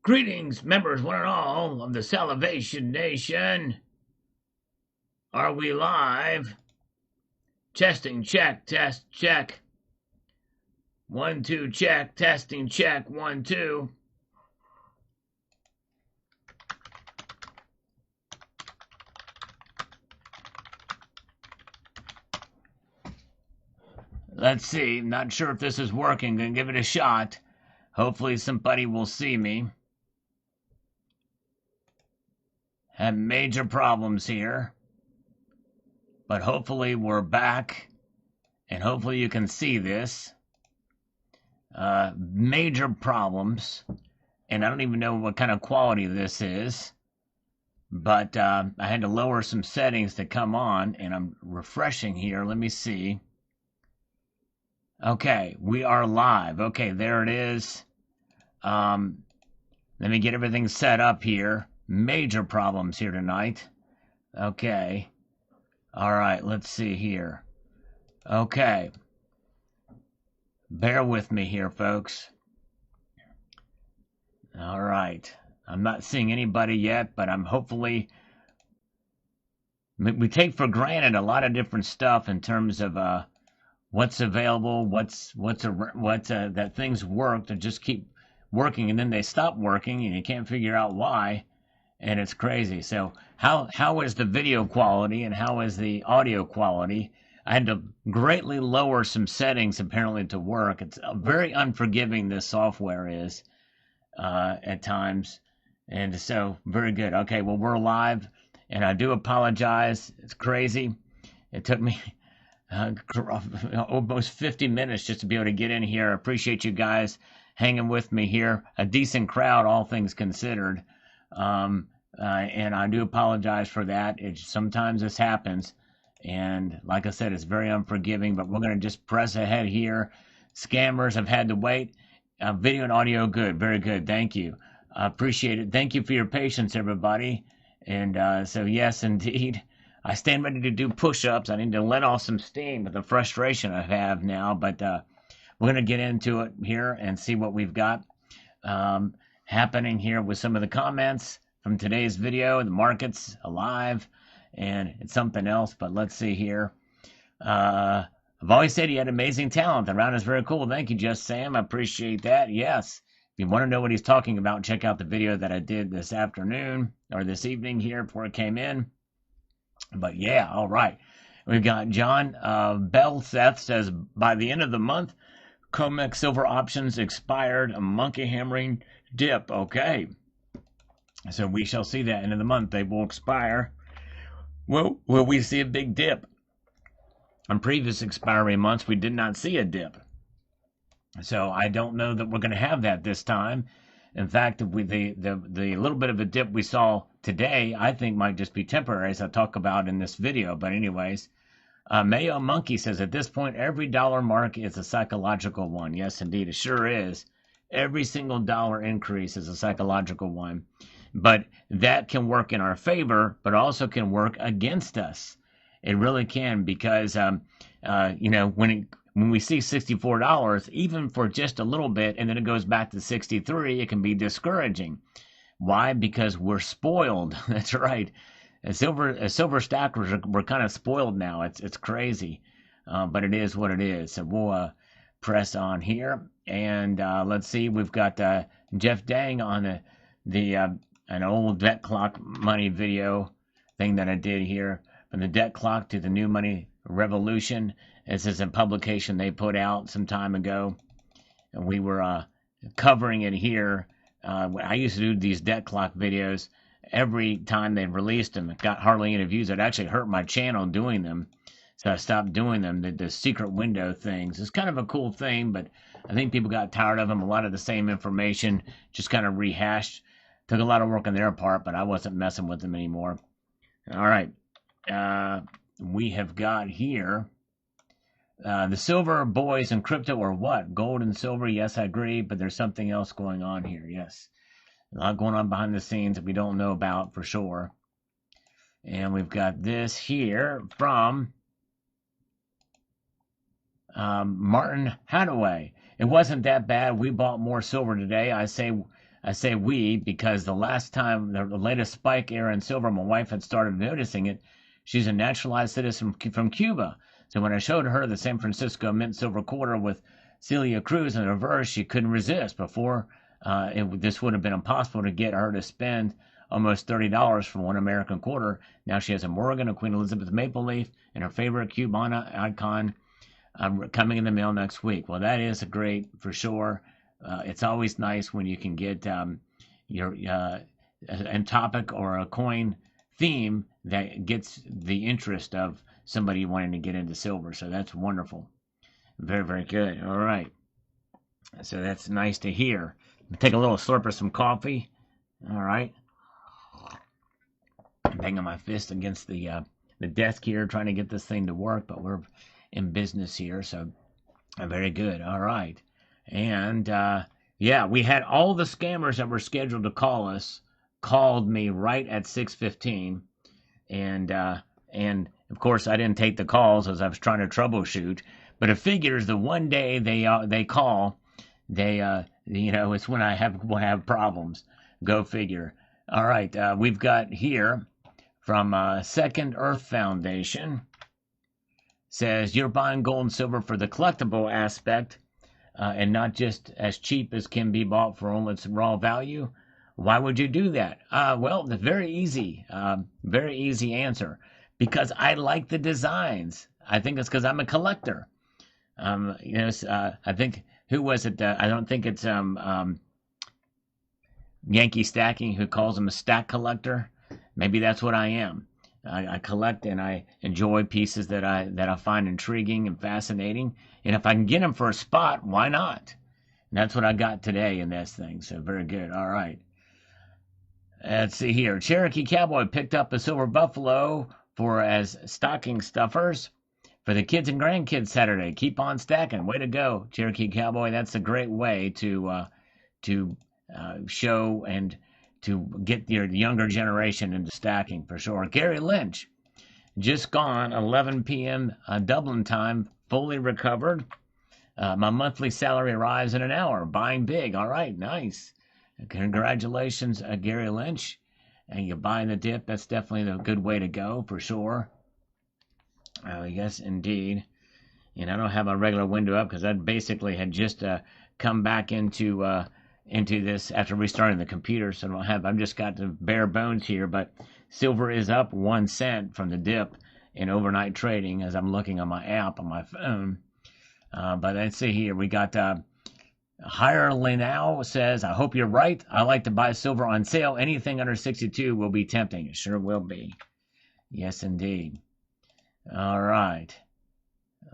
Greetings, members one and all of the Salivation Nation. Are we live? Testing, check, test, check. 1, 2, check, testing, check, 1, 2. Let's see, not sure if this is working. Gonna give it a shot. Hopefully somebody will see me. Have major problems here. But hopefully we're back. And hopefully you can see this. Major problems. And I don't even know what kind of quality this is. But I had to lower some settings to come on. And I'm refreshing here. Let me see. Okay, we are live. Okay, there it is. Let me get everything set up here. Major problems here tonight. Okay. All right, let's see here. Okay. Bear with me here, folks. All right. I'm not seeing anybody yet, but I'm hopefully... We take for granted a lot of different stuff in terms of what's available, that things work, to just keep working, and then they stop working, and you can't figure out why. And it's crazy. So how is the video quality and how is the audio quality? I had to greatly lower some settings apparently to work. It's very unforgiving, this software is at times. And so very good. Okay, well, we're live, and I do apologize. It's crazy. It took me almost 50 minutes just to be able to get in here. I appreciate you guys hanging with me here. A decent crowd, all things considered. And I do apologize for that. Sometimes this happens, and like I said, it's very unforgiving, but we're going to just press ahead here. Scammers have had to wait. Video and audio, good. Very good. Thank you. I appreciate it. Thank you for your patience, everybody. And so, yes, indeed, I stand ready to do push-ups. I need to let off some steam with the frustration I have now, but we're going to get into it here and see what we've got happening here with some of the comments from today's video. The market's alive, and it's something else, but let's see here. I've always said he had amazing talent. The round is very cool. Thank you, Just Sam. I appreciate that. Yes. If you want to know what he's talking about, check out the video that I did this afternoon, or this evening here before it came in. But yeah, all right. We've got John Belseth says, by the end of the month, COMEX silver options expired, a monkey hammering dip. Okay. So we shall see that end of the month. They will expire. Well, will we see a big dip? On previous expiry months, we did not see a dip. So I don't know that we're going to have that this time. In fact, the little bit of a dip we saw today, I think might just be temporary, as I talk about in this video. But anyways, Mayo Monkey says, at this point, every dollar mark is a psychological one. Yes, indeed, it sure is. Every single dollar increase is a psychological one. But that can work in our favor, but also can work against us. It really can, because, when we see $64, even for just a little bit, and then it goes back to 63, it can be discouraging. Why? Because we're spoiled. That's right. As silver stackers, we're kind of spoiled now. It's crazy, but it is what it is. So we'll press on here, and let's see. We've got Jeff Dang on an old debt clock money video thing that I did here, from the debt clock to the new money revolution. This is a publication they put out some time ago, and we were covering it here. I used to do these debt clock videos every time they released them. It got hardly any views. It actually hurt my channel doing them, so I stopped doing them. The secret window things. It's kind of a cool thing, but I think people got tired of them. A lot of the same information, just kind of rehashed. Took a lot of work on their part, but I wasn't messing with them anymore. All right. We have got here the silver boys in crypto, or what? Gold and silver, yes, I agree, but there's something else going on here, yes. A lot going on behind the scenes that we don't know about for sure. And we've got this here from Martin Hadaway. It wasn't that bad. We bought more silver today. I I say we because the latest spike era in silver, my wife had started noticing it. She's a naturalized citizen from Cuba. So when I showed her the San Francisco Mint silver quarter with Celia Cruz in reverse, she couldn't resist. Before, this would have been impossible to get her to spend almost $30 for one American quarter. Now she has a Morgan, a Queen Elizabeth maple leaf, and her favorite Cubana icon coming in the mail next week. Well, that is great for sure. It's always nice when you can get your a topic or a coin theme that gets the interest of somebody wanting to get into silver. So that's wonderful. Very, very good. All right. So that's nice to hear. Take a little slurp of some coffee. All right. I'm banging my fist against the desk here, trying to get this thing to work, but we're in business here, so very good. All right. And yeah, we had all the scammers that were scheduled to call us called me right at 6:15, and of course I didn't take the calls as I was trying to troubleshoot. But it figures the one day they call, it's when I have problems. Go figure. All right, we've got here from Second Earth Foundation. Says you're buying gold and silver for the collectible aspect and not just as cheap as can be bought for only its raw value. Why would you do that? Well, the very easy answer. Because I like the designs. I think it's because I'm a collector. I think, who was it? I don't think it's Yankee Stacking who calls him a stack collector. Maybe that's what I am. I collect and I enjoy pieces that I find intriguing and fascinating. And if I can get them for a spot, why not? And that's what I got today in this thing. So very good. All right. Let's see here. Cherokee Cowboy picked up a silver buffalo as stocking stuffers for the kids and grandkids Saturday. Keep on stacking. Way to go, Cherokee Cowboy. That's a great way to show and to get your younger generation into stacking for sure. Gary Lynch, just gone, 11 p.m. Dublin time, fully recovered. My monthly salary arrives in an hour. Buying big. All right, nice. Congratulations, Gary Lynch. And you're buying the dip. That's definitely a good way to go for sure. Yes, indeed. And I don't have my regular window up because I basically had just come back into this after restarting the computer, so I've just got the bare bones here. But silver is up 1 cent from the dip in overnight trading as I'm looking on my app on my phone. But let's see here. We got Higher Linau says, I hope you're right. I like to buy silver on sale. Anything under 62 will be tempting. It sure will be. Yes, indeed. All right.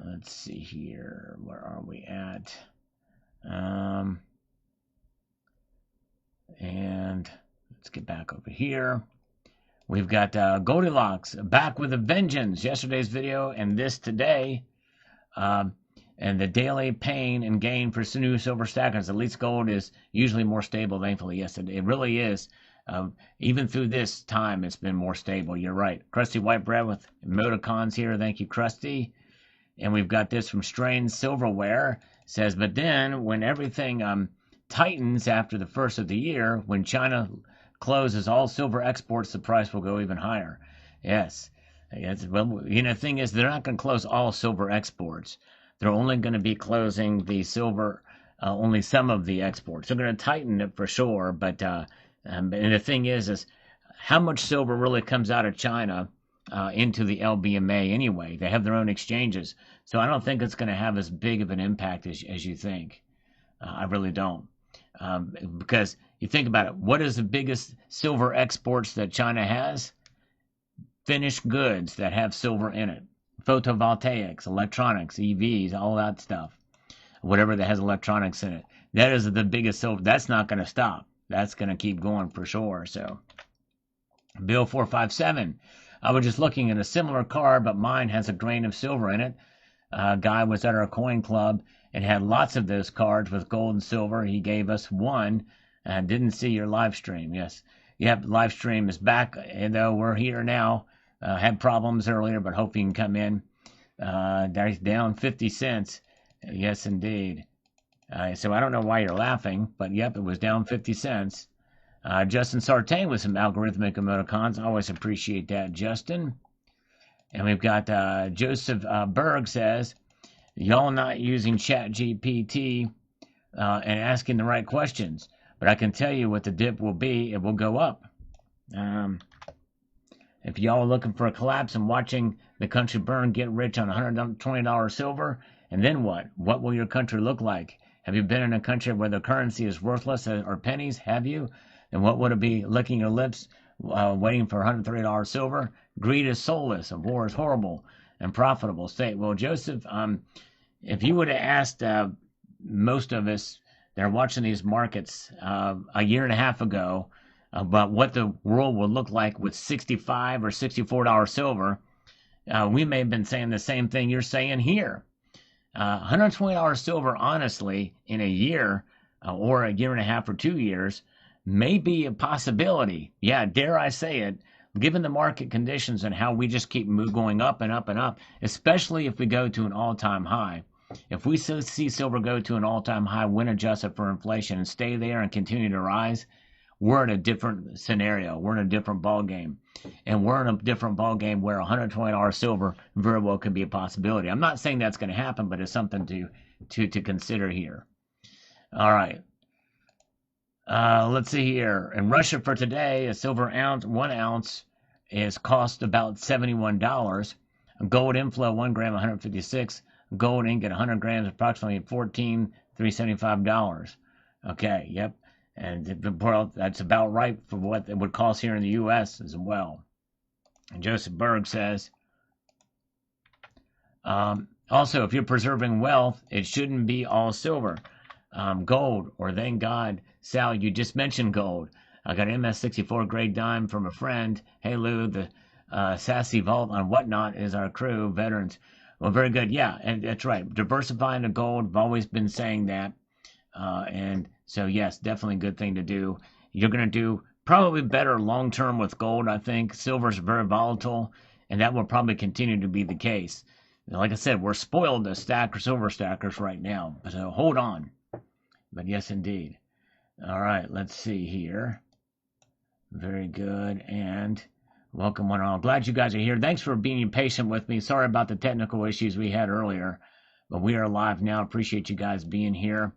Let's see here. Where are we at? And let's get back over here. We've got Goldilocks back with a vengeance. Yesterday's video and this today. And the daily pain and gain for new silver stackers. At least gold is usually more stable, thankfully. Yes, it really is. Even through this time, it's been more stable. You're right. Krusty White Bread with emoticons here. Thank you, Krusty. And we've got this from Strain Silverware. Says, but then when everything tightens after the first of the year, when China closes all silver exports, the price will go even higher. Yes. Well, the thing is, they're not going to close all silver exports. They're only going to be closing the silver, only some of the exports. They're going to tighten it for sure, but and the thing is how much silver really comes out of China into the LBMA anyway? They have their own exchanges, so I don't think it's going to have as big of an impact as you think. I really don't, because you think about it. What is the biggest silver exports that China has? Finished goods that have silver in it. Photovoltaics, electronics, EVs, all that stuff. Whatever that has electronics in it. That is the biggest silver. That's not going to stop. That's going to keep going for sure. So, Bill 457. I was just looking at a similar card, but mine has a grain of silver in it. A guy was at our coin club and had lots of those cards with gold and silver. He gave us one and didn't see your live stream. Yes. Yep, live stream is back. And though we're here now. Had problems earlier, but hope you can come in. Down 50 cents. Yes, indeed. So I don't know why you're laughing, but yep, it was down 50 cents. Justin Sartain with some algorithmic emoticons. Always appreciate that, Justin. And we've got Joseph Berg says, y'all not using ChatGPT and asking the right questions. But I can tell you what the dip will be. It will go up. If y'all are looking for a collapse and watching the country burn, get rich on $120 silver, and then what? What will your country look like? Have you been in a country where the currency is worthless or pennies? Have you? And what would it be licking your lips, waiting for $130 silver? Greed is soulless, and war is horrible and profitable. Say, well, Joseph, if you would have asked most of us that are watching these markets a year and a half ago about what the world would look like with $65 or $64 silver, we may have been saying the same thing you're saying here. $120 silver, honestly, in a year or a year and a half or 2 years may be a possibility. Yeah, dare I say it, given the market conditions and how we just keep going up and up and up, especially if we go to an all-time high. If we see silver go to an all-time high when adjusted for inflation and stay there and continue to rise, we're in a different scenario. We're in a different ball game. And we're in a different ball game where $120 silver very well could be a possibility. I'm not saying that's going to happen, but it's something to consider here. All right. Let's see here. In Russia for today, a silver ounce, 1 ounce, is cost about $71. Gold inflow, 1 gram, 156. Gold ingot, 100 grams, approximately $14,375. Okay, yep. And that's about right for what it would cost here in the U.S. as well. And Joseph Berg says, also, if you're preserving wealth, it shouldn't be all silver. Gold, or thank God, Sal, you just mentioned gold. I got an MS64 grade dime from a friend. Hey, Lou, the Sassy Vault on Whatnot is our crew, veterans. Well, very good. Yeah, and that's right. Diversifying the gold, I've always been saying that. And so, yes, definitely a good thing to do. You're going to do probably better long-term with gold, I think. Silver is very volatile, and that will probably continue to be the case. Like I said, we're spoiled as silver stackers right now, so hold on. But yes, indeed. All right, let's see here. Very good, and welcome one and all. Glad you guys are here. Thanks for being patient with me. Sorry about the technical issues we had earlier, but we are live now. Appreciate you guys being here.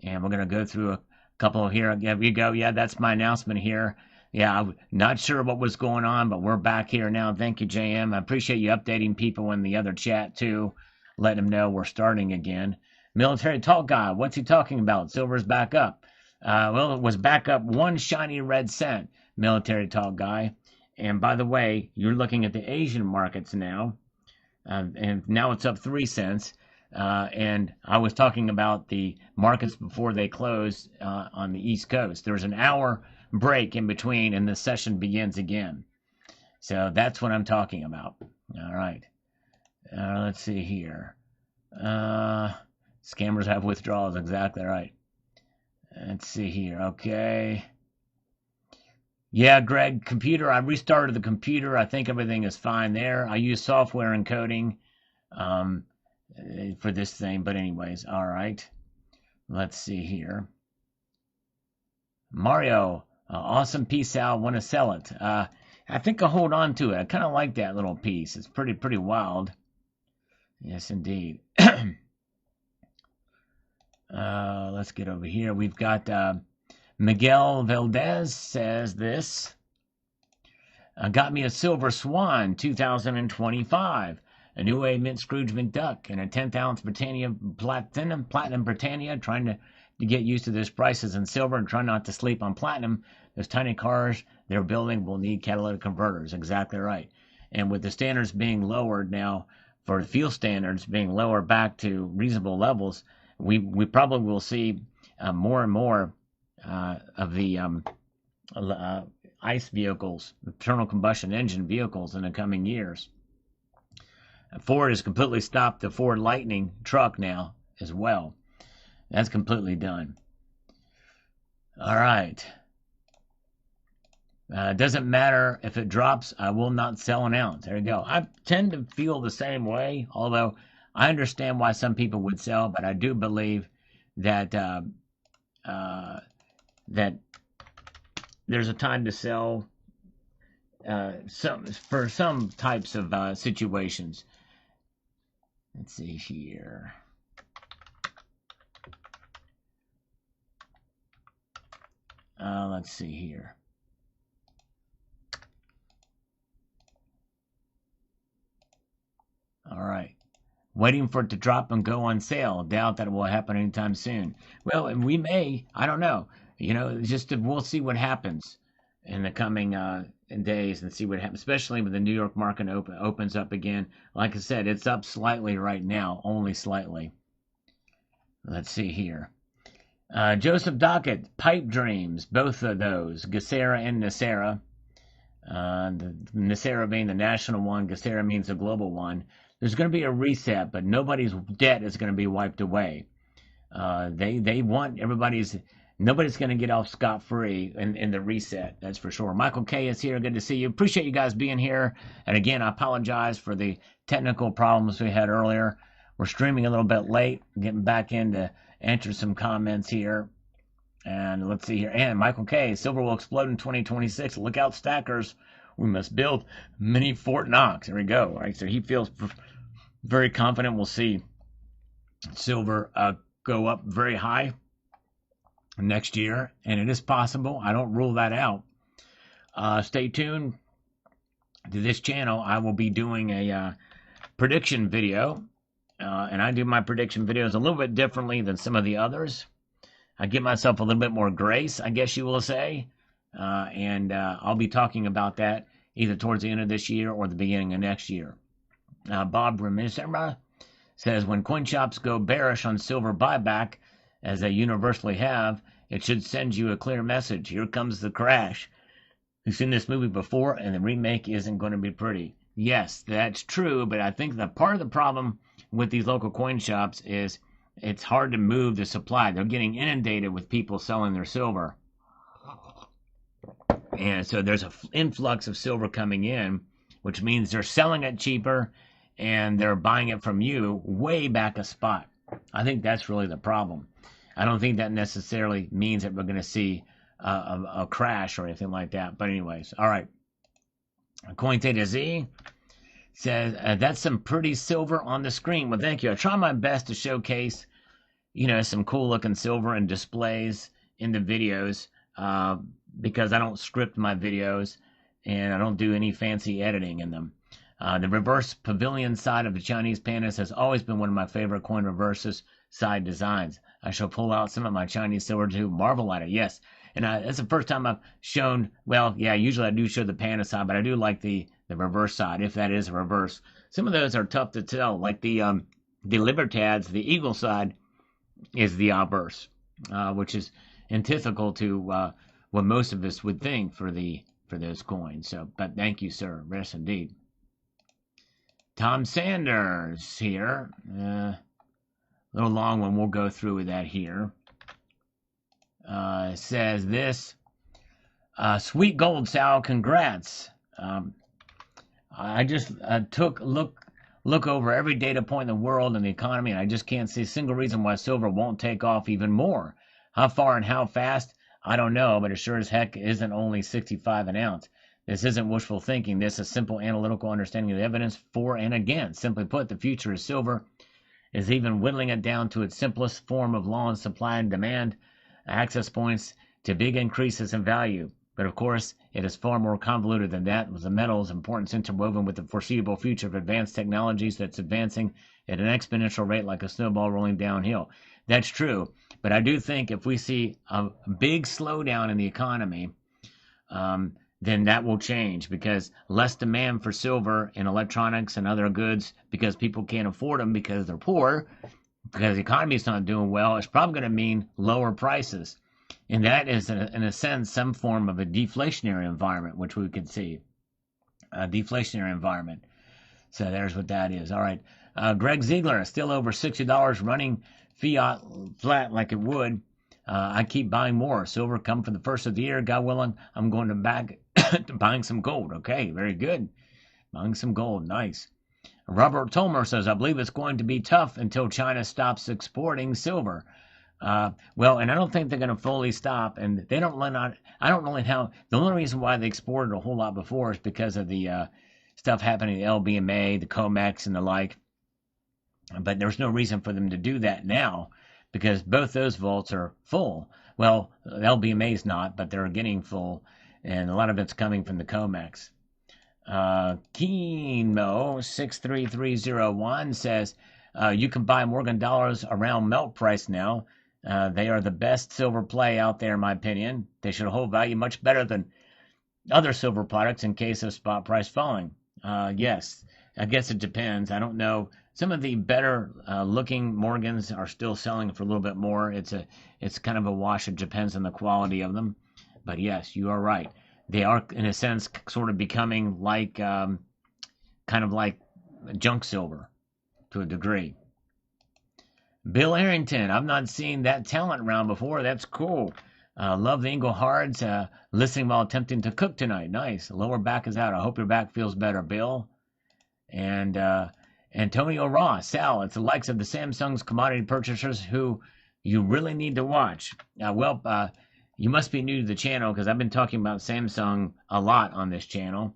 And we're going to go through a couple here. There we go. Yeah, that's my announcement here. Yeah, I'm not sure what was going on, but we're back here now. Thank you, JM. I appreciate you updating people in the other chat, too. Letting them know we're starting again. Military Talk Guy, what's he talking about? Silver's back up. Well, it was back up 1 shiny red cent, Military Talk Guy. And by the way, you're looking at the Asian markets now. And now it's up 3 cents. And I was talking about the markets before they close on the East Coast. There's an hour break in between, and the session begins again. So that's what I'm talking about. All right. Let's see here. Scammers have withdrawals. Exactly right. Let's see here. Okay. Yeah, Greg, computer. I restarted the computer. I think everything is fine there. I use software encoding. For this thing, but anyways, all right. Let's see here. Mario, awesome piece, Al. Want to sell it? I think I'll hold on to it. I kind of like that little piece. It's pretty wild. Yes, indeed. Let's get over here. We've got Miguel Valdez says this. Got me a Silver Swan 2025. A new mint Scrooge McDuck, and a 10th ounce Britannia Platinum Britannia, trying to get used to those prices in silver and try not to sleep on platinum. Those tiny cars they're building will need catalytic converters. Exactly right. And with the standards being lowered now, for the fuel standards being lowered back to reasonable levels, we probably will see more and more of the ICE vehicles, internal combustion engine vehicles, in the coming years. Ford has completely stopped the Ford Lightning truck now as well. That's completely done. All right. Doesn't matter if it drops, I will not sell an ounce. There you go. I tend to feel the same way, although I understand why some people would sell, but I do believe that that there's a time to sell for some types of situations. Let's see here. Let's see here. All right. Waiting for it to drop and go on sale. Doubt that it will happen anytime soon. Well, and we may. I don't know. We'll see what happens in the coming days and see what happens, especially when the New York market opens up again. Like I said, it's up slightly right now, only slightly. Let's see here. Joseph Dockett, Pipe Dreams, both of those, Gacera and Nacera. The Nacera being the national one, Gacera means the global one. There's going to be a reset, but nobody's debt is going to be wiped away. They want nobody's going to get off scot-free in the reset, that's for sure. Michael K is here. Good to see you. Appreciate you guys being here. And again, I apologize for the technical problems we had earlier. We're streaming a little bit late, getting back in to answer some comments here. And let's see here. And Michael K, silver will explode in 2026. Look out, stackers. We must build mini Fort Knox. There we go. All right, so he feels very confident we'll see silver go up very high next year, and it is possible. I don't rule that out. Stay tuned to this channel. I will be doing a prediction video, and I do my prediction videos a little bit differently than some of the others. I give myself a little bit more grace, I guess you will say, and I'll be talking about that either towards the end of this year or the beginning of next year. Bob Ramirez says, when coin shops go bearish on silver buyback, as they universally have, it should send you a clear message. Here comes the crash. We've seen this movie before, and the remake isn't going to be pretty. Yes, that's true, but I think that part of the problem with these local coin shops is it's hard to move the supply. They're getting inundated with people selling their silver. And so there's an influx of silver coming in, which means they're selling it cheaper, and they're buying it from you way back a spot. I think that's really the problem. I don't think that necessarily means that we're going to see a crash or anything like that. But anyways, all right. Coin Theta Z says, that's some pretty silver on the screen. Well, thank you. I try my best to showcase, some cool looking silver and displays in the videos because I don't script my videos and I don't do any fancy editing in them. The reverse pavilion side of the Chinese pandas has always been one of my favorite coin reverses side designs. I shall pull out some of my Chinese silver to marvel at it. Yes, and that's the first time I've shown. Well, yeah, usually I do show the panda side, but I do like the reverse side, if that is a reverse. Some of those are tough to tell, like the Libertads, the eagle side is the obverse, which is antithetical to what most of us would think for those coins. So, but thank you, sir. Yes, indeed. Tom Sanders here. A little long one. We'll go through with that here. Says this. Sweet gold, Sal. Congrats. I just took look over every data point in the world and the economy, and I just can't see a single reason why silver won't take off even more. How far and how fast, I don't know, but it sure as heck isn't only 65 an ounce. This isn't wishful thinking. This is a simple analytical understanding of the evidence for and against. Simply put, the future of silver is even whittling it down to its simplest form of law and supply and demand access points to big increases in value. But of course, it is far more convoluted than that, with the metals' importance interwoven with the foreseeable future of advanced technologies that's advancing at an exponential rate like a snowball rolling downhill. That's true, but I do think if we see a big slowdown in the economy, then that will change, because less demand for silver and electronics and other goods because people can't afford them because they're poor, because the economy is not doing well, it's probably going to mean lower prices. And that is, in a sense, some form of a deflationary environment, which we could see. A deflationary environment. So there's what that is. All right. Greg Ziegler, still over $60 running fiat flat like it would. I keep buying more. Silver come for the first of the year. God willing, I'm going to back to buying some gold. Okay, very good. Buying some gold. Nice. Robert Tolmer says, I believe it's going to be tough until China stops exporting silver. Well, and I don't think they're going to fully stop. And they don't let out. I don't really know. The only reason why they exported a whole lot before is because of the stuff happening at LBMA, the COMEX, and the like. But there's no reason for them to do that now because both those vaults are full. Well, LBMA is not, but they're getting full, and a lot of it's coming from the COMEX. Keno63301 says, you can buy Morgan dollars around melt price now. They are the best silver play out there, in my opinion. They should hold value much better than other silver products in case of spot price falling. Yes, I guess it depends. I don't know. Some of the better looking Morgans are still selling for a little bit more. It's kind of a wash. It depends on the quality of them. But yes, you are right. They are, in a sense, sort of becoming like, kind of like junk silver to a degree. Bill Harrington, I've not seen that talent round before. That's cool. Love the Inglehards. Listening while attempting to cook tonight. Nice. Lower back is out. I hope your back feels better, Bill. And Antonio Ross, Sal, it's the likes of the Samsung's commodity purchasers who you really need to watch. You must be new to the channel because I've been talking about Samsung a lot on this channel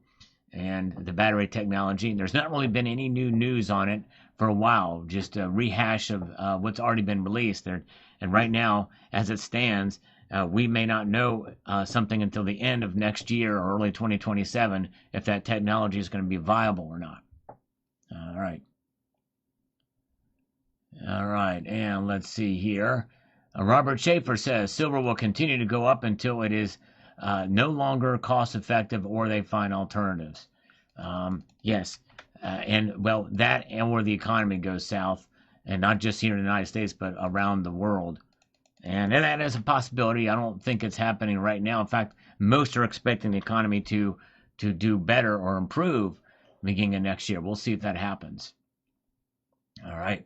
and the battery technology. There's not really been any new news on it for a while, just a rehash of what's already been released there. And right now, as it stands, we may not know something until the end of next year or early 2027 if that technology is going to be viable or not. All right. All right, and let's see here. Robert Schaefer says silver will continue to go up until it is no longer cost effective or they find alternatives. Yes, and well, that and where the economy goes south, and not just here in the United States, but around the world. And that is a possibility. I don't think it's happening right now. In fact, most are expecting the economy to do better or improve beginning of next year. We'll see if that happens. All right.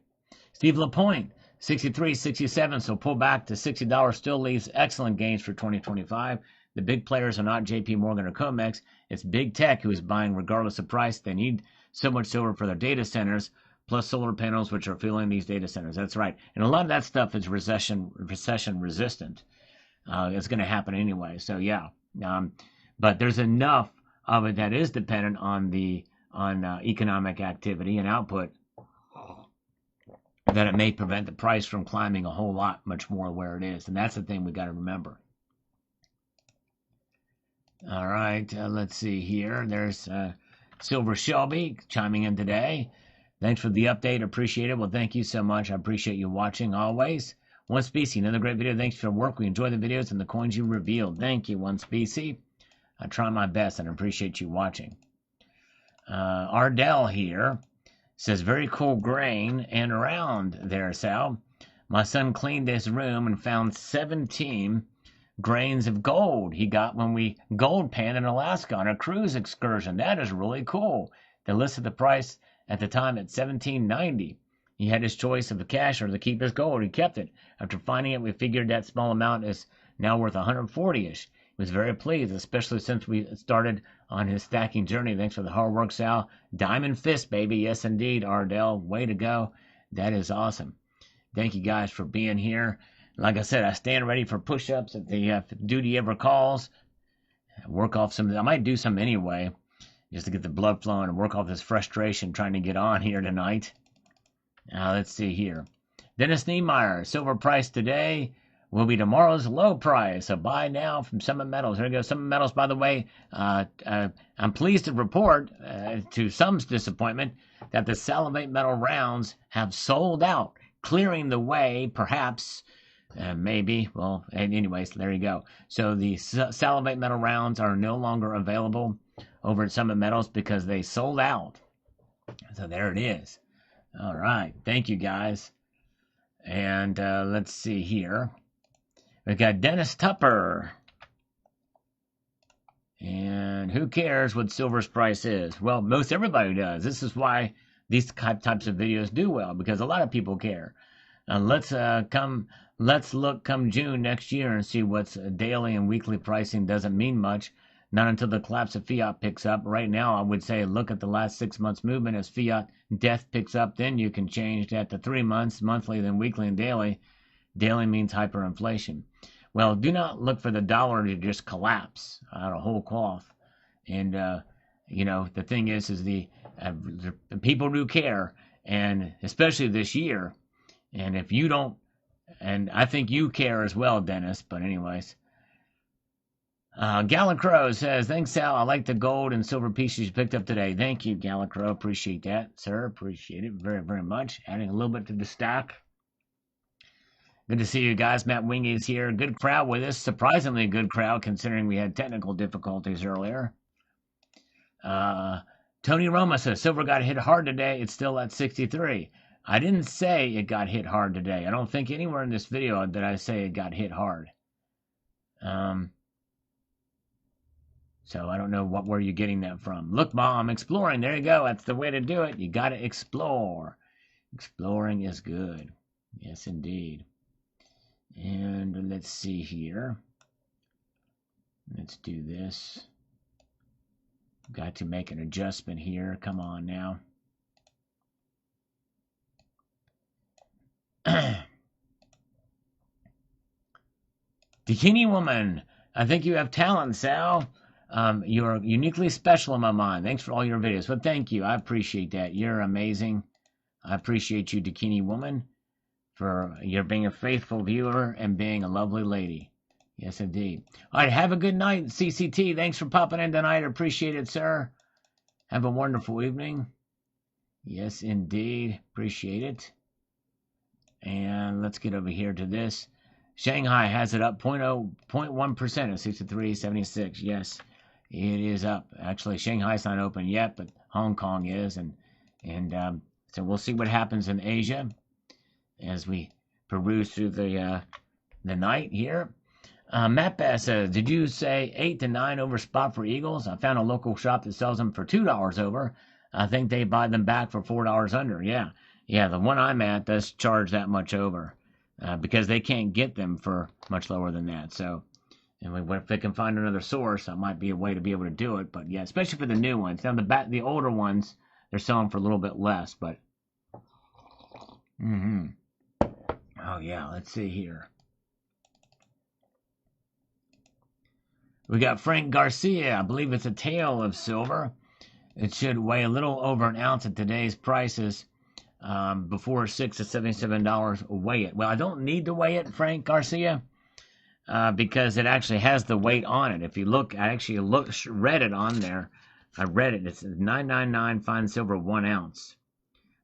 Steve Lapointe, 63.67, so pull back to $60 still leaves excellent gains for 2025. The big players are not JP Morgan or COMEX. It's big tech who is buying regardless of price. They need so much silver for their data centers, plus solar panels, which are fueling these data centers. That's right. And a lot of that stuff is recession resistant. It's going to happen anyway. So yeah. But there's enough of it that is dependent on economic activity and output that it may prevent the price from climbing a whole lot much more where it is. And that's the thing we got to remember. All right, let's see here. There's Silver Shelby chiming in today. Thanks for the update. Appreciate it. Well, thank you so much. I appreciate you watching always. One Species, another great video. Thanks for your work. We enjoy the videos and the coins you revealed. Thank you, One Species. I try my best and appreciate you watching. Ardell here says, very cool grain and around there, Sal. My son cleaned his room and found 17 grains of gold he got when we gold panned in Alaska on a cruise excursion. That is really cool. They listed the price at the time at $17.90. He had his choice of the cash or to keep his gold. He kept it. After finding it, we figured that small amount is now worth 140-ish. He was very pleased, especially since we started on his stacking journey. Thanks for the hard work, Sal. Diamond fist, baby. Yes, indeed, Ardell. Way to go. That is awesome. Thank you guys for being here. Like I said, I stand ready for push-ups if the duty ever calls. Work off some. I might do some anyway, just to get the blood flowing and work off this frustration trying to get on here tonight. Let's see here. Dennis Niemeyer, silver price today will be tomorrow's low price. So buy now from Summit Metals. There you go. Summit Metals, by the way, I'm pleased to report, to some's disappointment, that the Salivate Metal rounds have sold out, clearing the way, perhaps, maybe. Well, anyways, there you go. So the Salivate Metal rounds are no longer available over at Summit Metals because they sold out. So there it is. All right. Thank you, guys. And let's see here. We got Dennis Tupper. And who cares what silver's price is? Well, most everybody does. This is why these types of videos do well, because a lot of people care. Let's look come June next year and see what's daily and weekly pricing doesn't mean much. Not until the collapse of fiat picks up. Right now, I would say look at the last 6 months movement. As fiat death picks up, then you can change that to 3 months, monthly, then weekly and daily. Daily means hyperinflation. Well, do not look for the dollar to just collapse out of whole cloth. And the thing is the people do care, and especially this year. And if you don't, and I think you care as well, Dennis. But anyways, Gallon Crow says, "Thanks, Sal. I like the gold and silver pieces you picked up today. Thank you, Gallon Crow. Appreciate that, sir. Appreciate it very, very much. Adding a little bit to the stack." Good to see you guys. Matt Wingy is here. Good crowd with us. Surprisingly good crowd considering we had technical difficulties earlier. Tony Roma says, "Silver got hit hard today. It's still at 63. I didn't say it got hit hard today. I don't think anywhere in this video did I say it got hit hard. So I don't know where you're getting that from. Look, Mom, exploring. There you go. That's the way to do it. You got to explore. Exploring is good. Yes, indeed. And let's see here. Let's do this. Got to make an adjustment here. Come on now. Bikini Woman, I think you have talent, Sal. You're uniquely special in my mind. Thanks for all your videos. Well, thank you. I appreciate that. You're amazing. I appreciate you, Bikini Woman, for your being a faithful viewer and being a lovely lady. Yes, indeed. All right, have a good night, CCT. Thanks for popping in tonight. I appreciate it, sir. Have a wonderful evening. Yes, indeed. Appreciate it. And let's get over here to this. Shanghai has it up 0.1% at 63.76. Yes, it is up. Actually, Shanghai's not open yet, but Hong Kong is. And so we'll see what happens in Asia as we peruse through the night here. Matt Bass says, "Did you say 8 to 9 over spot for Eagles? I found a local shop that sells them for $2 over. I think they buy them back for $4 under." Yeah, the one I'm at does charge that much over because they can't get them for much lower than that. So, and if they can find another source, that might be a way to be able to do it. But yeah, especially for the new ones. Now the older ones, they're selling for a little bit less. But oh yeah, let's see here. We got Frank Garcia. I believe it's a tail of silver. It should weigh a little over an ounce at today's prices. Before $6 to $77, weigh it. Well, I don't need to weigh it, Frank Garcia, because it actually has the weight on it. If you look, I actually read it on there. I read it. It's 999 fine silver, 1 ounce.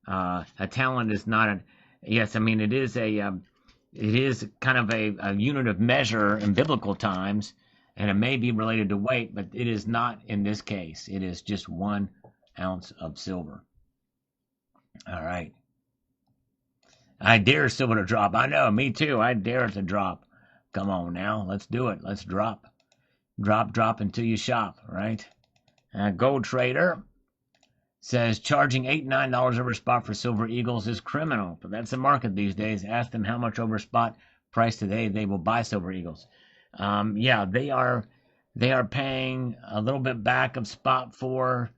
A talent is not a. Yes, I mean it is a. It is kind of a unit of measure in biblical times. And it may be related to weight, but it is not in this case. It is just 1 ounce of silver. All right. I dare silver to drop. I know, me too. I dare it to drop. Come on now. Let's do it. Let's drop. Drop until you shop, right? Gold Trader says charging $8, $9 over spot for Silver Eagles is criminal. But that's the market these days. Ask them how much over spot price today they will buy Silver Eagles. Yeah, they are paying a little bit back of spot for,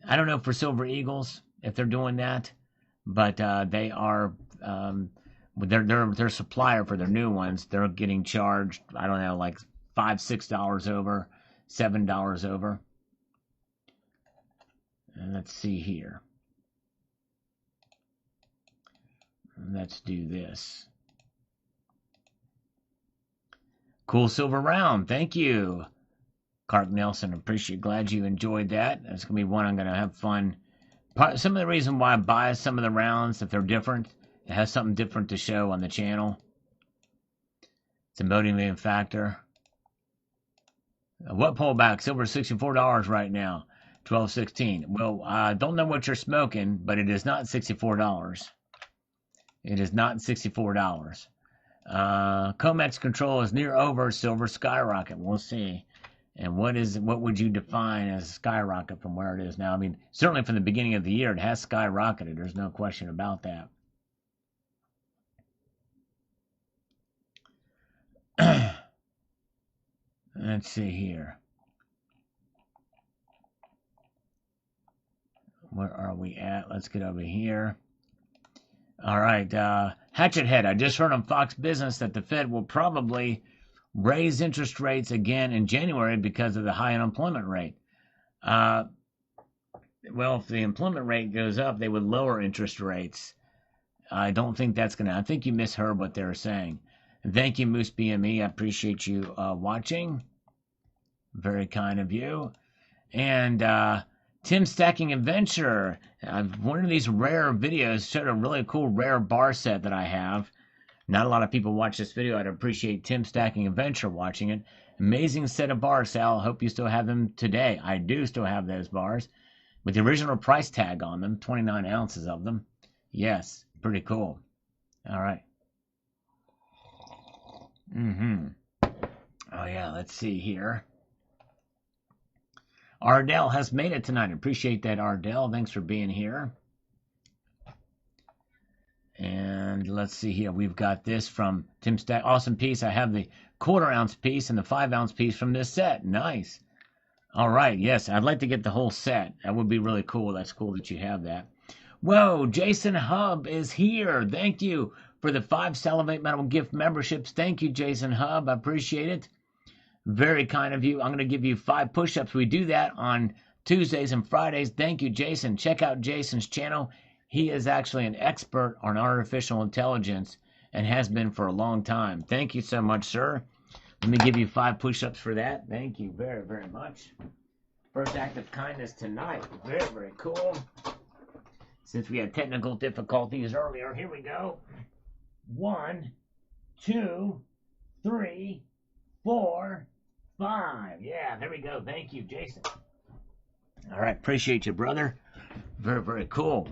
I don't know for Silver Eagles if they're doing that, but they are their supplier for their new ones. They're getting charged, I don't know, like $5, $6 over, $7 over. And let's see here. Let's do this. Cool silver round. Thank you, Clark Nelson. Appreciate. Glad you enjoyed that. That's gonna be one I'm gonna have fun. Some of the reason why I buy some of the rounds, if they're different, it has something different to show on the channel. It's a motivating factor. What pullback? Silver $64 right now. 12.16. Well, I don't know what you're smoking, but it is not $64. It is not $64. COMEX control is near over, silver skyrocket. We'll see. And what would you define as skyrocket from where it is now? I mean, certainly from the beginning of the year, it has skyrocketed. There's no question about that. Let's see here. Where are we at? Let's get over here. All right. Hatchet Head, I just heard on Fox Business that the Fed will probably raise interest rates again in January because of the high unemployment rate. Uh, well, if the employment rate goes up, they would lower interest rates. I don't think that's going to. I think you misheard what they were saying. Thank you, Moose BME. I appreciate you watching. Very kind of you. And Tim Stacking Adventure. One of these rare videos showed a really cool rare bar set that I have. Not a lot of people watch this video. I'd appreciate Tim Stacking Adventure watching it. Amazing set of bars, Sal. Hope you still have them today. I do still have those bars with the original price tag on them, 29 ounces of them. Yes, pretty cool. All right. Oh, yeah, let's see here. Ardell has made it tonight. Appreciate that, Ardell. Thanks for being here. And let's see here. We've got this from Tim Stack. Awesome piece. I have the 1/4 ounce piece and the 5 ounce piece from this set. Nice. All right. Yes, I'd like to get the whole set. That would be really cool. That's cool that you have that. Whoa, Jason Hub is here. Thank you for the 5 Salivate Metal gift memberships. Thank you, Jason Hub. I appreciate it. Very kind of you. I'm going to give you 5 push-ups. We do that on Tuesdays and Fridays. Thank you, Jason. Check out Jason's channel. He is actually an expert on artificial intelligence and has been for a long time. Thank you so much, sir. Let me give you 5 push-ups for that. Thank you very, very much. First act of kindness tonight. Very, very cool. Since we had technical difficulties earlier, here we go. 1, 2, 3, 4, 5. Yeah, there we go. Thank you, Jason. All right, appreciate you, brother. Very, very cool.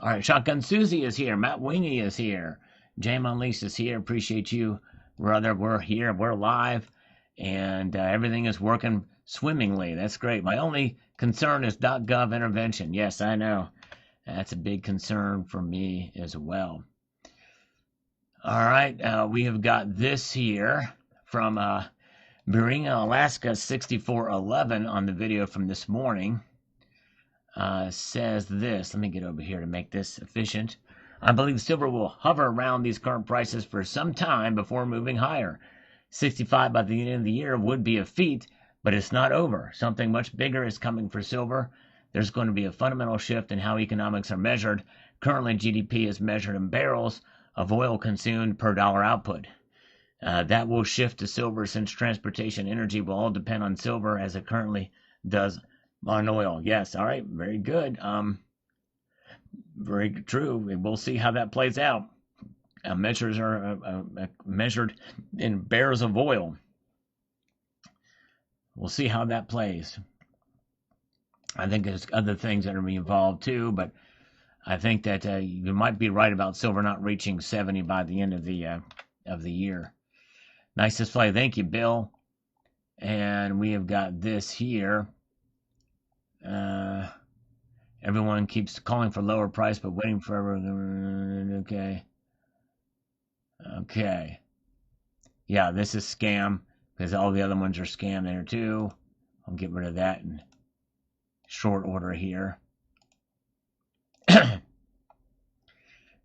All right, Shotgun Susie is here. Matt Wingy is here. Jam Unleashed is here. Appreciate you, brother. We're here. We're live, and everything is working swimmingly. That's great. My only concern is .gov intervention. Yes, I know. That's a big concern for me as well. All right, we have got this here from Beringa, Alaska 6411 on the video from this morning. Says this. Let me get over here to make this efficient. I believe silver will hover around these current prices for some time before moving higher. 65 by the end of the year would be a feat, but it's not over. Something much bigger is coming for silver. There's going to be a fundamental shift in how economics are measured. Currently, GDP is measured in barrels of oil consumed per dollar output. That will shift to silver since transportation energy will all depend on silver as it currently does on oil. Yes, all right, very good. Very true. We'll see how that plays out. Measures are measured in barrels of oil. We'll see how that plays. I think there's other things that are involved too, but I think that you might be right about silver not reaching 70 by the end of the year. Nice display. Thank you, Bill. And we have got this here. Everyone keeps calling for lower price, but waiting forever. Okay. Okay. Yeah, this is scam because all the other ones are scam there too. I'll get rid of that in short order here.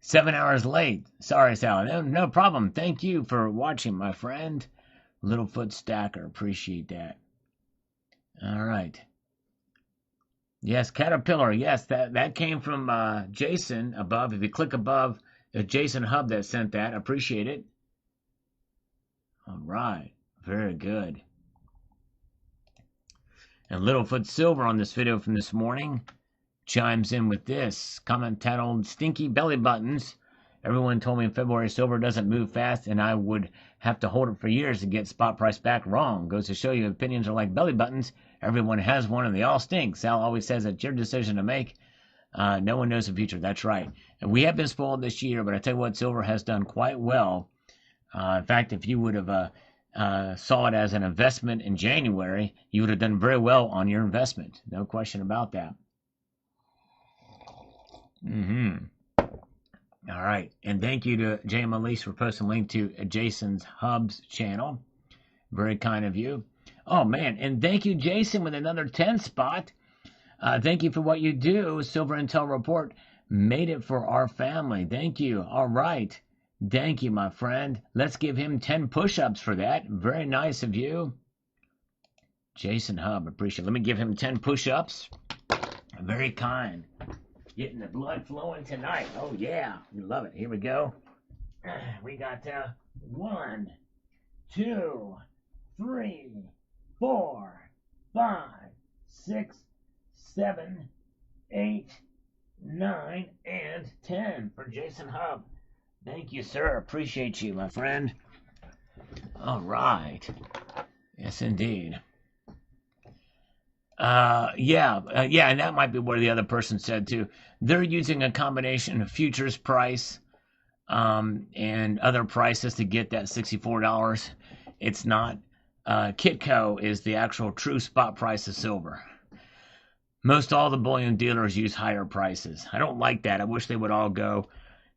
7 hours late. Sorry, Sal. No problem. Thank you for watching, my friend. Littlefoot Stacker. Appreciate that. All right. Yes, Caterpillar. Yes, that came from Jason above. If you click above, it's Jason Hub that sent that. Appreciate it. All right. Very good. And Littlefoot Silver on this video from this morning chimes in with this comment titled Stinky Belly Buttons. Everyone told me in February silver doesn't move fast and I would have to hold it for years to get spot price back. Wrong. Goes to show you opinions are like belly buttons. Everyone has one and they all stink. Sal always says it's your decision to make. No one knows the future. That's right. And we have been spoiled this year, but I tell you what, silver has done quite well. In fact, if you would have saw it as an investment in January, you would have done very well on your investment. No question about that. All right. And thank you to J.M. Elise for posting a link to Jason's Hub's channel. Very kind of you. Oh, man. And thank you, Jason, with another 10 spot. Thank you for what you do. Silver Intel Report. Made it for our family. Thank you. All right. Thank you, my friend. Let's give him 10 push-ups for that. Very nice of you. Jason Hub, appreciate it. Let me give him 10 push-ups. Very kind. Getting the blood flowing tonight. Oh, yeah. We love it. Here we go. We got 1, 2, 3, 4, 5, 6, 7, 8, 9, and 10 for Jason Hub. Thank you, sir. Appreciate you, my friend. All right. Yes, indeed. Yeah, and that might be what the other person said too. They're using a combination of futures price, and other prices to get that $64. It's not. Kitco is the actual true spot price of silver. Most all the bullion dealers use higher prices. I don't like that. I wish they would all go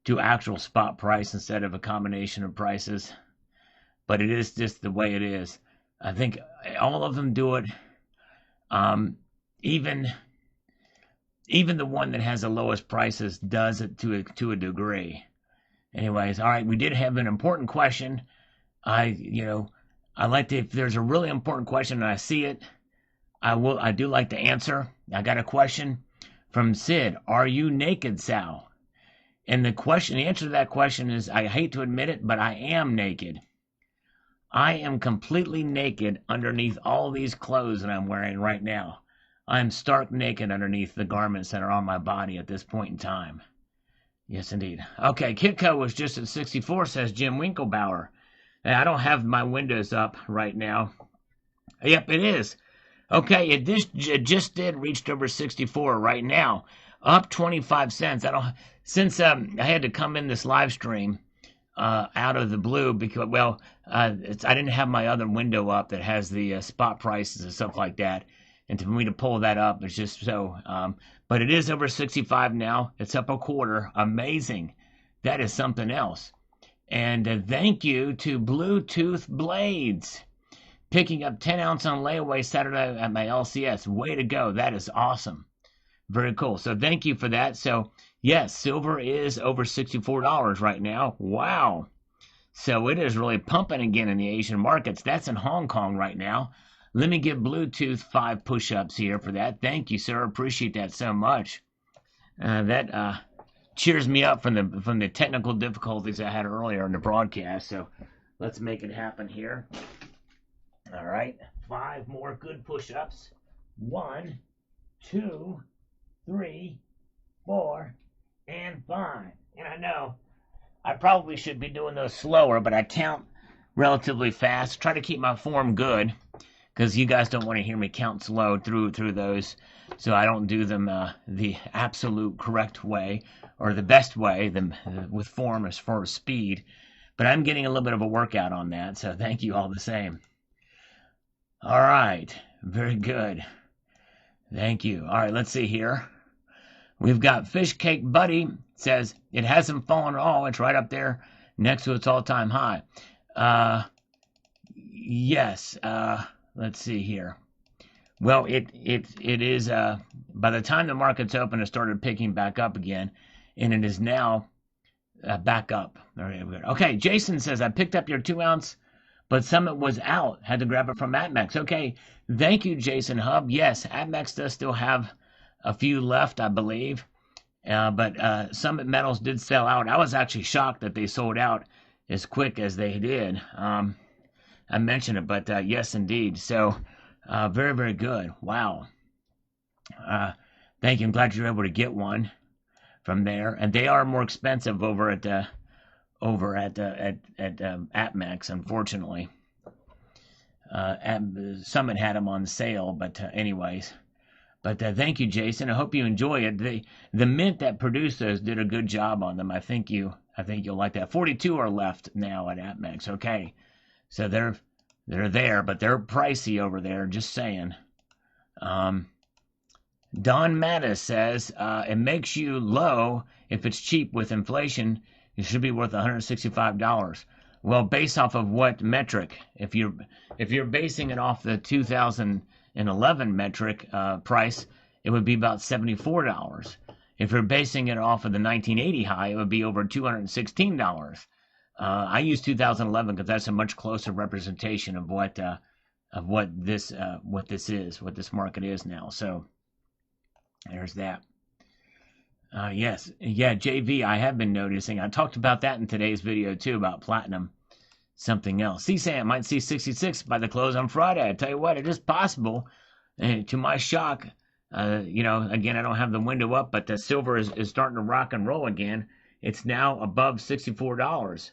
to actual spot price instead of a combination of prices. But it is just the way it is. I think all of them do it. Even the one that has the lowest prices does it to a degree. Anyways, all right, we did have an important question. I like to, if there's a really important question and I see it, I do like to answer. I got a question from Sid. Are you naked, Sal? And the answer to that question is, I hate to admit it, but I am naked. I am completely naked underneath all these clothes that I'm wearing right now. I'm stark naked underneath the garments that are on my body at this point in time. Yes, indeed. Okay, Kitco was just at 64, says Jim Winklebauer. I don't have my windows up right now. Yep, it is. Okay, it just did reached over 64 right now, up 25 cents. Since I had to come in this live stream out of the blue because I didn't have my other window up that has the spot prices and stuff like that, and for me to pull that up is just so. But it is over 65 now. It's up a quarter. Amazing. That is something else. And thank you to Bluetooth Blades. Picking up 10 ounce on layaway Saturday at my LCS. Way to go. That is awesome. Very cool. So thank you for that. So yes, silver is over $64 right now. Wow. So it is really pumping again in the Asian markets. That's in Hong Kong right now. Let me give Bluetooth 5 push-ups here for that. Thank you, sir. Appreciate that so much. That cheers me up from the technical difficulties I had earlier in the broadcast. So let's make it happen here. All right, 5 more good push-ups. 1, 2, 3, 4, and 5. And I know I probably should be doing those slower, but I count relatively fast. Try to keep my form good because you guys don't want to hear me count slow through those. So I don't do them the absolute correct way or the best way with form as far as speed. But I'm getting a little bit of a workout on that, so thank you all the same. All right, very good. Thank you. All right, let's see here. We've got Fish Cake Buddy says it hasn't fallen at all. It's right up there next to its all-time high. Yes. Let's see here. Well, it is. By the time the market's open, it started picking back up again, and it is now back up. Okay, Jason says I picked up your 2 ounce. But Summit was out. Had to grab it from APMEX. Okay, thank you, Jason Hub. Yes, APMEX does still have a few left, I believe. But Summit Metals did sell out. I was actually shocked that they sold out as quick as they did. I mentioned it, but yes, indeed. So very, very good. Wow. Thank you. I'm glad you're able to get one from there. And they are more expensive over at APMEX, unfortunately. Summit had them on sale, but anyways. But thank you, Jason. I hope you enjoy it. The mint that produced those did a good job on them. I think you'll like that. 42 are left now at APMEX. Okay, so they're there, but they're pricey over there. Just saying. Don Mattis says it makes you low if it's cheap with inflation. It should be worth $165. Well, based off of what metric? If you're basing it off the 2011 metric price, it would be about $74. If you're basing it off of the 1980 high, it would be over $216. I use 2011 because that's a much closer representation of what this market is now. So there's that. Yes, yeah, JV. I have been noticing. I talked about that in today's video too about platinum. Something else. CSAM might see 66 by the close on Friday. I tell you what, it is possible. And to my shock, again, I don't have the window up, but the silver is starting to rock and roll again. It's now above $64.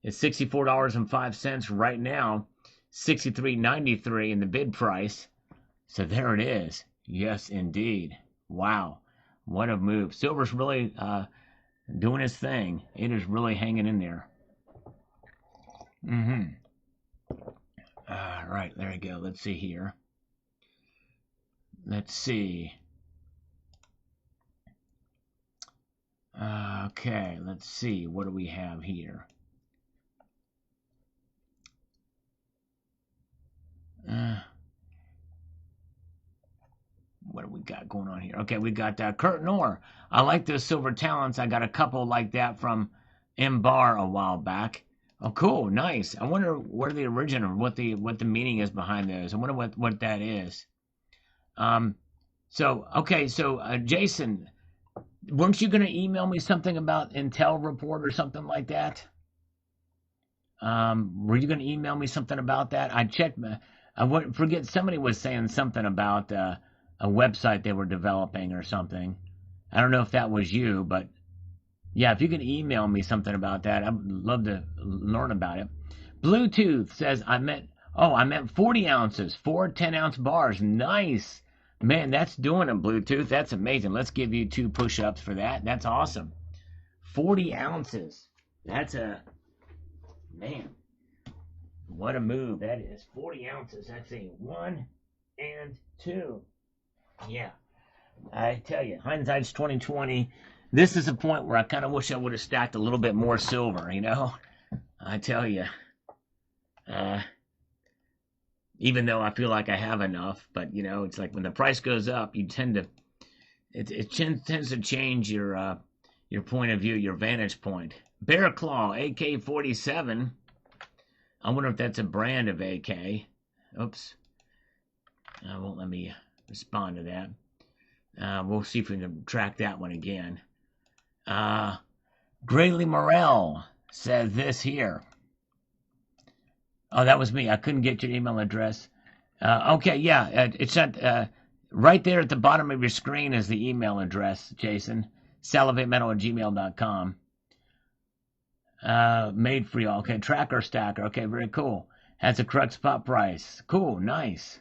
It's $64.05 right now, $63.93 in the bid price. So there it is. Yes, indeed. Wow, what a move. Silver's really doing its thing. It is really hanging in there. Right, there we go. Let's see here. Let's see. Okay, let's see. What do we have here? What do we got going on here? Okay, we got Kurt Knorr. I like those silver talents. I got a couple like that from M-Bar a while back. Oh, cool, nice. I wonder where the origin or what the meaning is behind those. I wonder what that is. So Jason, weren't you going to email me something about Intel report or something like that? Were you going to email me something about that? I checked. I forget. Somebody was saying something about a website they were developing or something. I don't know if that was you, but yeah, if you could email me something about that, I'd love to learn about it. Bluetooth says I meant 40 ounces, 4 10-ounce bars. Nice. Man, that's doing it, Bluetooth. That's amazing. Let's give you 2 push-ups for that. That's awesome. 40 ounces. That's man, what a move that is. 40 ounces. That's a 1 and 2. Yeah. I tell you, hindsight's 2020. This is a point where I kind of wish I would have stacked a little bit more silver, I tell you. Even though I feel like I have enough, but it's like when the price goes up, you tends to change your point of view, your vantage point. Bear Claw AK-47. I wonder if that's a brand of AK. Oops. I won't let me respond to that. We'll see if we can track that one again. Grayley Morell says this here. Oh, that was me. I couldn't get your email address. Okay, yeah, it's at right there at the bottom of your screen is the email address, Jason. salivatemetal@gmail.com. Made for y'all. Okay, tracker stacker. Okay, very cool. Has a correct spot price. Cool, nice.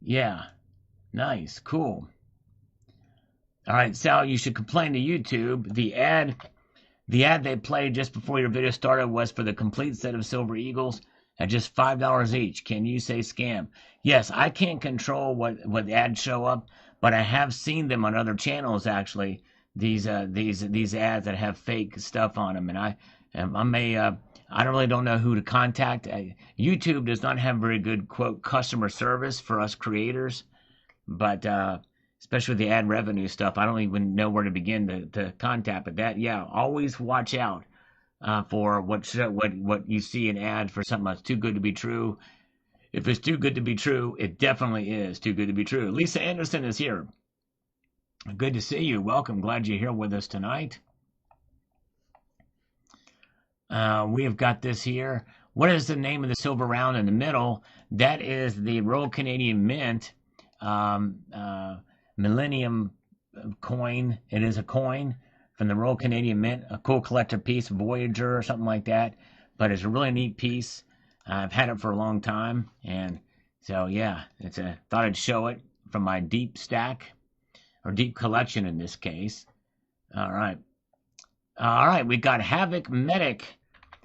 Yeah, nice, cool. All right, Sal, you should complain to YouTube. The ad they played just before your video started was for the complete set of Silver Eagles at just $5 each. Can you say scam? Yes, I can't control what ads show up, but I have seen them on other channels actually. These ads that have fake stuff on them, and I really don't know who to contact. YouTube does not have very good quote customer service for us creators, but especially with the ad revenue stuff, I don't even know where to begin to contact. But that, yeah, always watch out for what you see in ads for something that's too good to be true. If it's too good to be true, it definitely is too good to be true. Lisa Anderson is here. Good to see you. Welcome. Glad you're here with us tonight. We have got this here. What is the name of the silver round in the middle? That is the Royal Canadian Mint Millennium coin. It is a coin from the Royal Canadian Mint, a cool collector piece, Voyager or something like that. But it's a really neat piece. I've had it for a long time, and so yeah, thought I'd show it from my deep stack, or deep collection in this case. All right, we got Havoc Medic.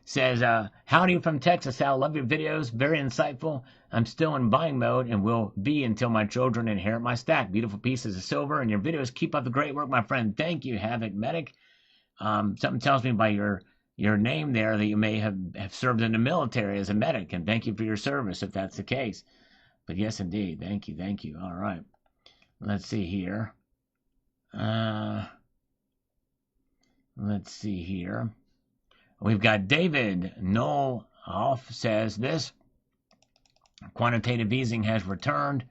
Says, howdy from Texas, Al. Love your videos. Very insightful. I'm still in buying mode and will be until my children inherit my stack. Beautiful pieces of silver, and your videos keep up the great work, my friend. Thank you, Havoc Medic. Something tells me by your name there that you may have served in the military as a medic, and thank you for your service if that's the case. But yes, indeed. Thank you. All right. Let's see here. Let's see here. We've got David Nolhoff says this. Quantitative easing has returned,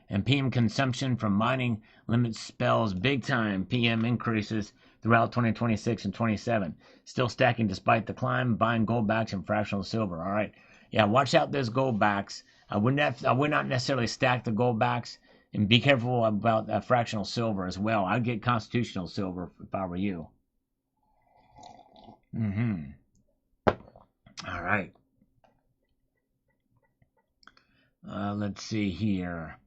and PM consumption from mining limits spells big time PM increases throughout 2026 and 27. Still stacking despite the climb, buying gold backs and fractional silver. All right. Yeah, watch out those gold backs. I would not necessarily stack the gold backs, and be careful about fractional silver as well. I'd get constitutional silver if I were you. All right. Let's see here.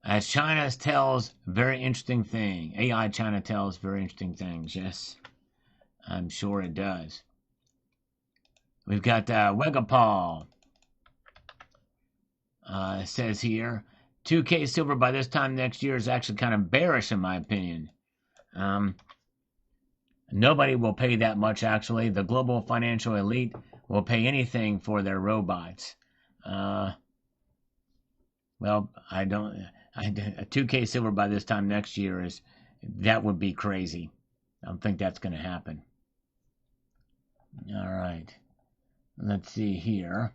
As China tells very interesting thing. AI China tells very interesting things. Yes, I'm sure it does. We've got Wegapal. Says here, 2K silver by this time next year is actually kind of bearish in my opinion. Nobody will pay that much actually. The global financial elite will pay anything for their robots. Well, I don't. 2K silver by this time next year that would be crazy. I don't think that's going to happen. All right. Let's see here.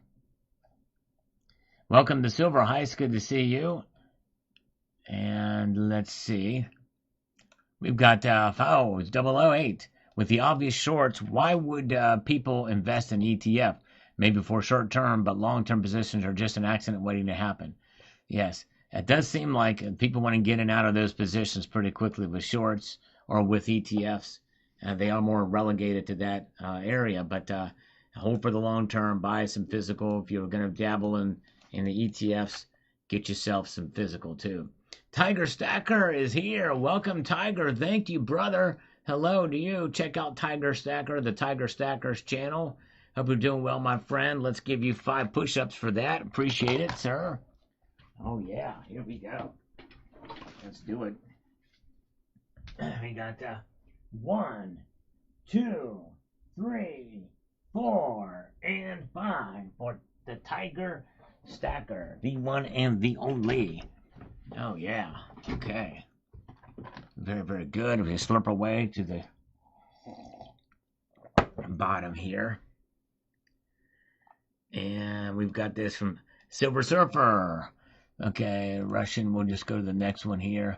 Welcome to Silver Heist. Good to see you. And let's see. We've got it's 008. With the obvious shorts, why would people invest in ETF? Maybe for short term, but long term positions are just an accident waiting to happen. Yes, it does seem like people want to get in and out of those positions pretty quickly with shorts or with ETFs. They are more relegated to that area, but hold for the long term, buy some physical. If you're going to dabble in the ETFs, get yourself some physical too. Tiger Stacker is here. Welcome, Tiger. Thank you, brother. Hello to you. Check out Tiger Stacker, the Tiger Stackers channel. Hope you're doing well, my friend. Let's give you 5 push-ups for that. Appreciate it, sir. Oh, yeah. Here we go. Let's do it. We got 1, 2, 3, 4, and 5 for the Tiger Stacker, the one and the only. Oh, yeah. Okay. Very, very good. We slurp away to the bottom here. And we've got this from Silver Surfer. Okay, Russian. We'll just go to the next one here.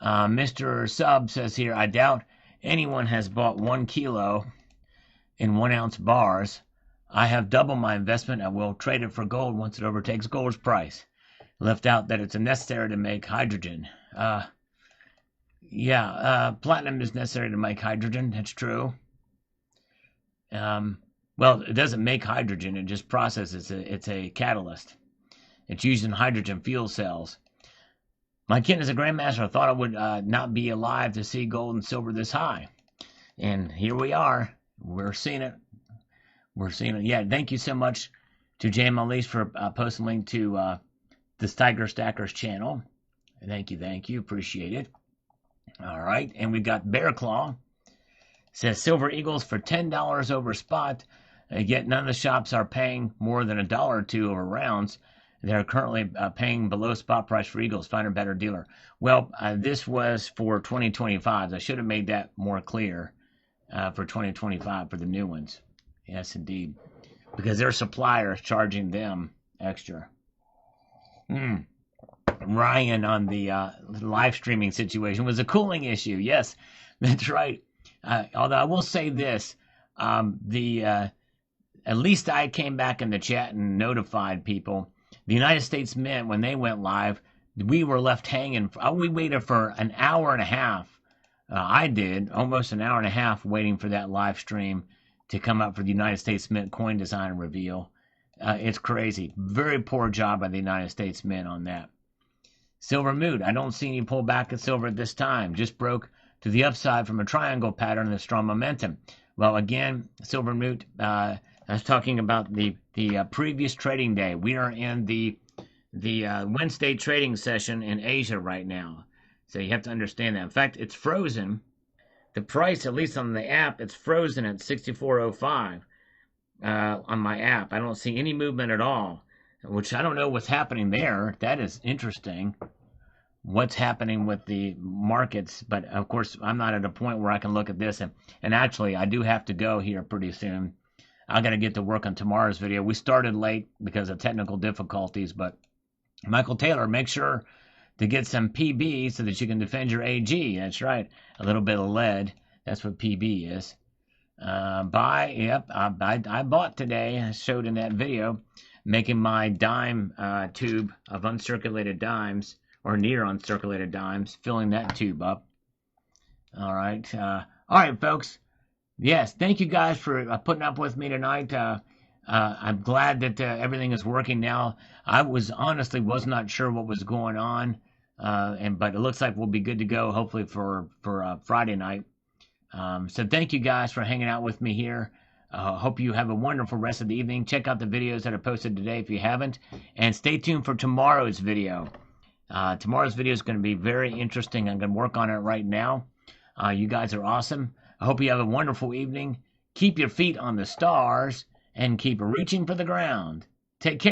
Mr. Sub says here, I doubt anyone has bought 1 kilo in 1 ounce bars. I have doubled my investment. I will trade it for gold once it overtakes gold's price. Left out that it's necessary to make hydrogen. Platinum is necessary to make hydrogen. That's true. Well, it doesn't make hydrogen. It just processes it. It's a catalyst. It's used in hydrogen fuel cells. My kin is a grandmaster. I thought I would not be alive to see gold and silver this high. And here we are. We're seeing it. Yeah, thank you so much to Jay Malise for posting a link to this Tiger Stackers channel. Thank you. Appreciate it. All right, and we've got Bear Claw. Says Silver Eagles for $10 over spot. Yet none of the shops are paying more than $1 or $2 over rounds. They're currently paying below spot price for Eagles. Find a better dealer. Well, this was for 2025. I should have made that more clear for 2025 for the new ones. Yes, indeed. Because their supplier is charging them extra. Ryan on the live streaming situation was a cooling issue. Yes, that's right. Although I will say this, at least I came back in the chat and notified people. The United States Mint, when they went live, we were left hanging. We waited for an hour and a half. I did almost an hour and a half waiting for that live stream to come up for the United States Mint coin design reveal. It's crazy. Very poor job by the United States Mint on that. Silver Mood. I don't see any pullback at silver at this time. Just broke to the upside from a triangle pattern and a strong momentum. Well, again, Silver Mood, I was talking about the previous trading day. We are in the Wednesday trading session in Asia right now. So you have to understand that. In fact, it's frozen. The price, at least on the app, it's frozen at 64.05 on my app. I don't see any movement at all, which I don't know what's happening there. That is interesting. what's happening with the markets. But of course, I'm not at a point where I can look at this. And actually, I do have to go here pretty soon. I got to get to work on tomorrow's video. We started late because of technical difficulties, but Michael Taylor, make sure to get some PB so that you can defend your AG. That's right. A little bit of lead. That's what PB is. Buy. Yep. I bought today. I showed in that video, making my dime tube of uncirculated dimes, or near uncirculated dimes, filling that tube up. All right. All right, folks. Yes, thank you guys for putting up with me tonight. I'm glad that everything is working now. I was not sure what was going on, but it looks like we'll be good to go. Hopefully for Friday night. So thank you guys for hanging out with me here. Hope you have a wonderful rest of the evening. Check out the videos that are posted today if you haven't, and stay tuned for tomorrow's video. Tomorrow's video is going to be very interesting. I'm going to work on it right now. You guys are awesome. I hope you have a wonderful evening. Keep your feet on the stars and keep reaching for the ground. Take care.